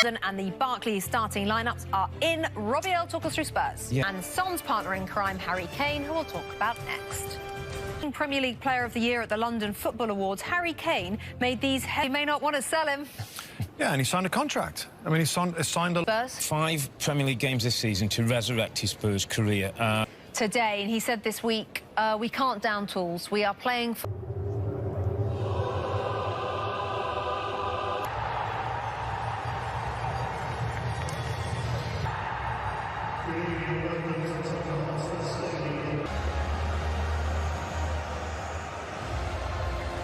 And the Barclays starting lineups are in. Robbie will talk us through Spurs. Yeah. And Son's partner in crime, Harry Kane, who we'll talk about next. Premier League Player of the Year at the London Football Awards, Harry Kane made these. He may not want to sell him. Yeah, and he signed a contract. I mean, he signed a... Spurs. 5 Premier League games this season to resurrect his Spurs career. Today, and he said this week, we can't down tools. We are playing for...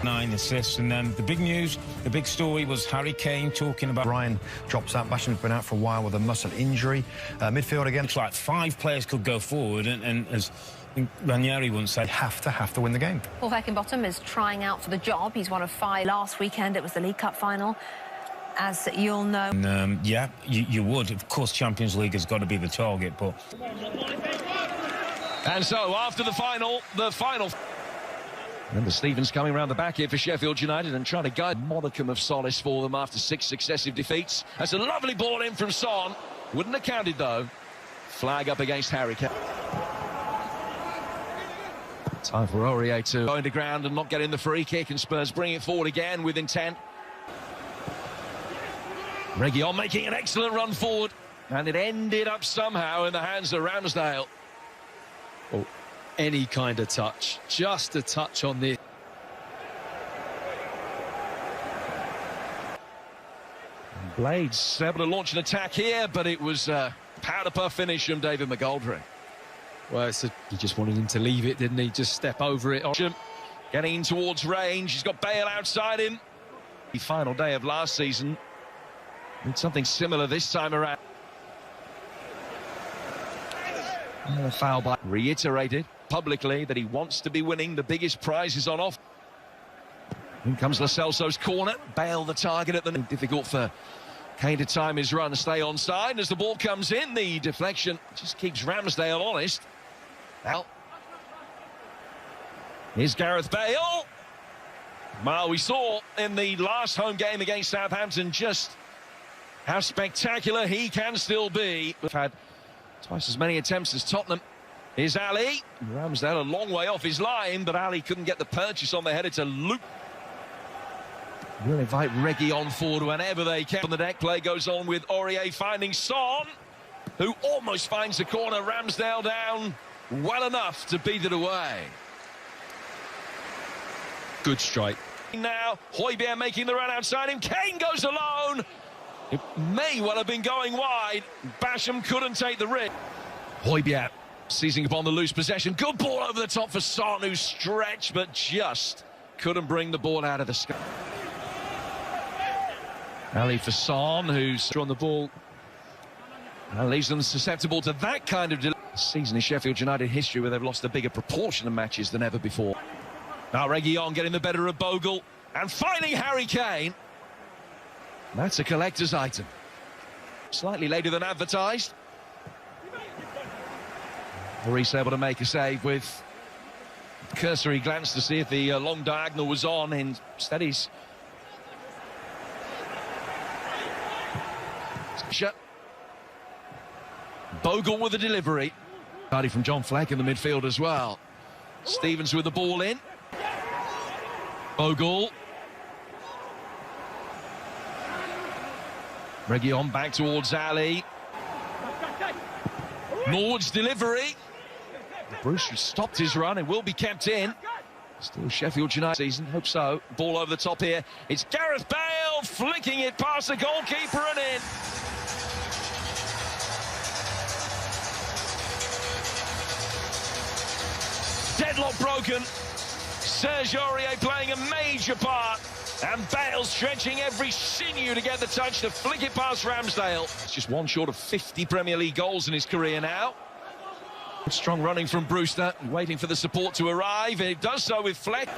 Nine assists, and then the big news, the big story was Harry Kane talking about... Ryan drops out. Basham's been out for a while with a muscle injury. Midfield again. It's like 5 players could go forward, and as Ranieri once said, have to win the game. Paul Heckingbottom is trying out for the job. He's one of 5. Last weekend, it was the League Cup final, as you'll know. And, yeah, you would. Of course, Champions League has got to be the target, but... And so, after the final... Remember, Stevens coming around the back here for Sheffield United and trying to guide a modicum of solace for them after 6 successive defeats. That's a lovely ball in from Son. Wouldn't have counted, though. Flag up against Harry Kane. Time for Aurier to go into ground and not get in the free kick, and Spurs bring it forward again with intent. Reguilon making an excellent run forward, and it ended up somehow in the hands of Ramsdale. Oh, any kind of touch, just a touch on this. Blades able to launch an attack here, but it was a powder puff finish from David McGoldrick. Well, he just wanted him to leave it, didn't he? Just step over it. Getting in towards range, he's got Bale outside him. The final day of last season, did something similar this time around. And a foul by reiterated publicly that he wants to be winning the biggest prizes on offer. In comes Lo Celso's corner. Bale the target at the... Difficult for Kane to time his run, stay onside. As the ball comes in, the deflection just keeps Ramsdale honest. Now, here's Gareth Bale. Well, we saw in the last home game against Southampton just how spectacular he can still be. We've had twice as many attempts as Tottenham. Here's Ali. Ramsdale a long way off his line, but Ali couldn't get the purchase on the header to loop. We'll invite Reguilon forward whenever they can. On the deck, play goes on with Aurier finding Son, who almost finds the corner. Ramsdale down well enough to beat it away. Good strike. Now, Højbjerg making the run outside him. Kane goes alone. It may well have been going wide. Basham couldn't take the risk. Højbjerg seizing upon the loose possession. Good ball over the top for Son, who stretched but just couldn't bring the ball out of the sky. Ali for Son, who's On the ball. and leaves them susceptible to that kind of delay. Season in Sheffield United history where they've lost a bigger proportion of matches than ever before. Now Reguilon getting the better of Bogle and finding Harry Kane. That's a collector's item. Slightly later than advertised. Maurice able to make a save with a cursory glance to see if the long diagonal was on. Instead he's... Bogle with the delivery. Party from John Fleck in the midfield as well. Stevens with the ball in. Bogle. Reguilon back towards Ali. Norwood's delivery. Bruce has stopped his run and will be kept in. Still Sheffield United season, hope so. Ball over the top here. It's Gareth Bale flicking it past the goalkeeper and in. Deadlock broken. Serge Aurier playing a major part. And Bale stretching every sinew to get the touch to flick it past Ramsdale. It's just one short of 50 Premier League goals in his career now. Strong running from Brewster, waiting for the support to arrive. It does so with Fleck.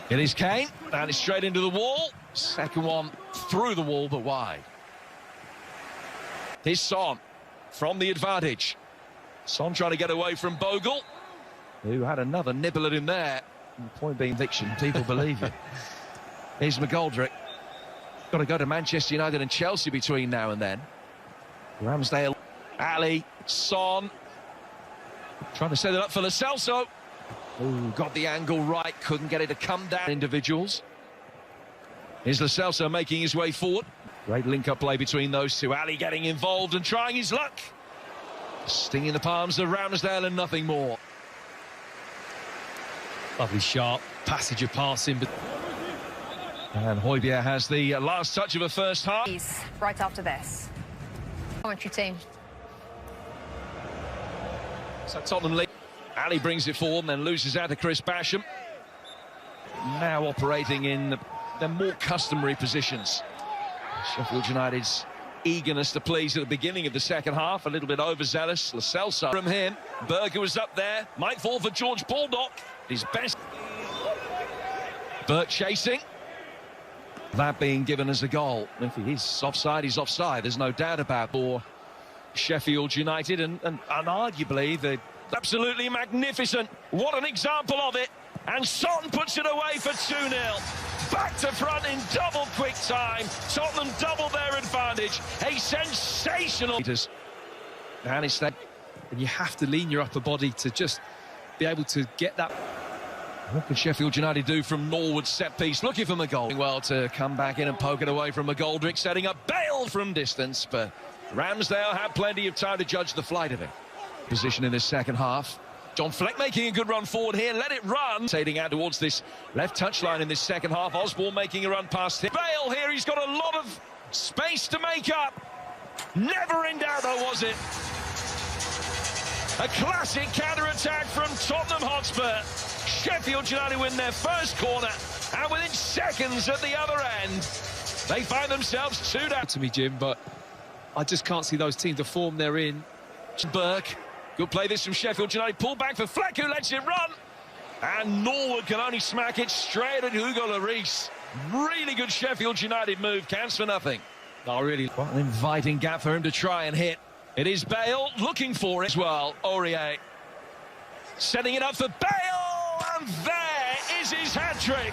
It is Kane, and it's straight into the wall. Second one through the wall, but wide. Here's Son from the advantage. Son trying to get away from Bogle, who had another nibble at him there. And the point being, conviction, people believe it. Here's McGoldrick. Got to go to Manchester United and Chelsea between now and then. Ramsdale, Ali, Son. Trying to set it up for Lo Celso. Ooh, got the angle right, couldn't get it to come down. Individuals. Here's Lo Celso making his way forward. Great link-up play between those two. Ali getting involved and trying his luck. Stinging the palms of Ramsdale and nothing more. Lovely sharp passage of passing. And Højbjerg has the last touch of a first half. Right after this. Commentary team. So Tottenham lead. Ali brings it forward and then loses out to Chris Basham. Now operating in their more customary positions. Sheffield United's eagerness to please at the beginning of the second half, a little bit overzealous. Lo Celso from him. Berger was up there. Might fall for George Baldock. His best. Burke chasing. That being given as a goal. If he is offside, he's offside. There's no doubt about it. For Sheffield United and arguably the absolutely magnificent. What an example of it. And Son puts it away for 2-0. Back to front in double quick time. Tottenham double their advantage. A sensational. And it's that. And you have to lean your upper body to just be able to get that. What can Sheffield United do from Norwood's set piece? Looking for McGoldrick. Well, to come back in and poke it away from McGoldrick, setting up Bale from distance. But Ramsdale had plenty of time to judge the flight of it. Position in this second half. John Fleck making a good run forward here. Let it run. Rotating out towards this left touchline in this second half. Osborne making a run past him. Bale here. He's got a lot of space to make up. Never in doubt, though, was it? A classic counter-attack from Tottenham Hotspur. Sheffield United win their first corner, and within seconds at the other end, they find themselves 2 down. To me, Jim, but I just can't see those teams, the form they're in. Burke, good play this from Sheffield United. Pull back for Fleck, who lets it run. And Norwood can only smack it straight at Hugo Lloris. Really good Sheffield United move, counts for nothing. Oh, really? What an inviting gap for him to try and hit. It is Bale looking for it as well. Aurier setting it up for Bale, and there is his hat-trick.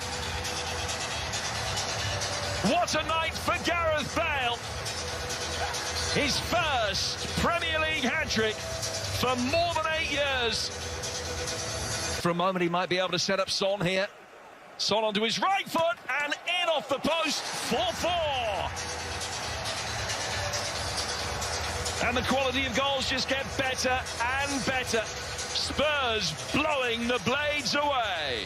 What a night for Gareth Bale. His first Premier League hat-trick for more than 8 years. For a moment, he might be able to set up Son here. Son onto his right foot, and in off the post, 4-4. And the quality of goals just get better and better. Spurs blowing the blades away.